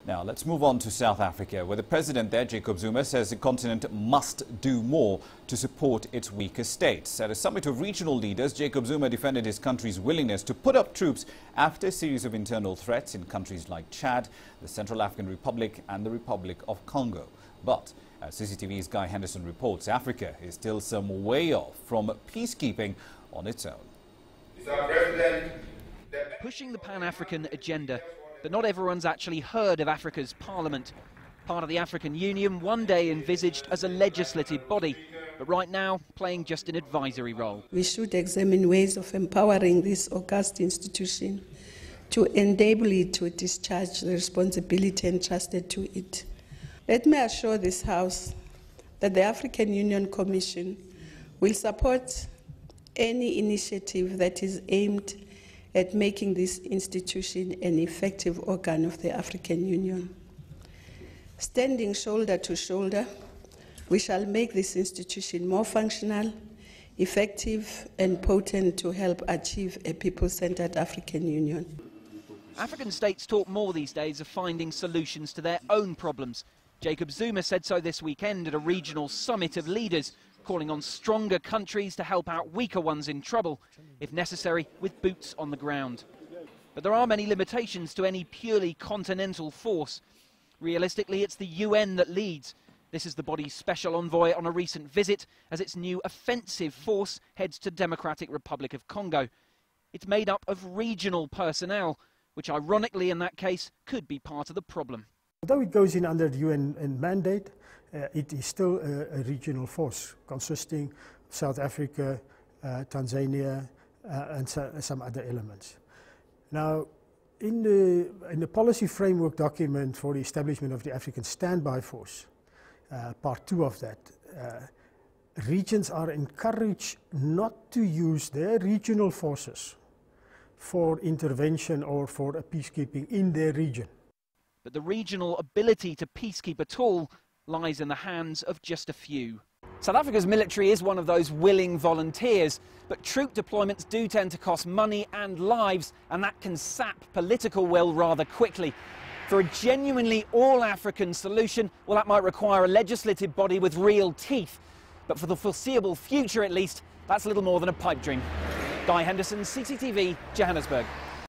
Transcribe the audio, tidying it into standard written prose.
Now, let's move on to South Africa, where the president there, Jacob Zuma, says the continent must do more to support its weaker states. At a summit of regional leaders, Jacob Zuma defended his country's willingness to put up troops after a series of internal threats in countries like Chad, the Central African Republic and the Republic of Congo. But, as CCTV's Guy Henderson reports, Africa is still some way off from peacekeeping on its own. Pushing the Pan-African agenda, but not everyone's actually heard of Africa's parliament. Part of the African Union, one day envisaged as a legislative body, but right now playing just an advisory role. We should examine ways of empowering this august institution to enable it to discharge the responsibility entrusted to it. Let me assure this House that the African Union Commission will support any initiative that is aimed at making this institution an effective organ of the African Union. Standing shoulder to shoulder, we shall make this institution more functional, effective and potent to help achieve a people-centered African Union. African states talk more these days of finding solutions to their own problems. Jacob Zuma said so this weekend at a regional summit of leaders, calling on stronger countries to help out weaker ones in trouble, if necessary, with boots on the ground. But there are many limitations to any purely continental force. Realistically, it's the UN that leads. This is the body's special envoy on a recent visit as its new offensive force heads to Democratic Republic of Congo. It's made up of regional personnel, which ironically in that case could be part of the problem. Although it goes in under the UN mandate, it is still a regional force consisting of South Africa, Tanzania and some other elements. Now, in the policy framework document for the establishment of the African Standby Force, part 2 of that, regions are encouraged not to use their regional forces for intervention or for peacekeeping in their region. But the regional ability to peacekeep at all lies in the hands of just a few. South Africa's military is one of those willing volunteers, but troop deployments do tend to cost money and lives, and that can sap political will rather quickly. For a genuinely all-African solution, well, that might require a legislative body with real teeth. But for the foreseeable future, at least, that's little more than a pipe dream. Guy Henderson, CCTV, Johannesburg.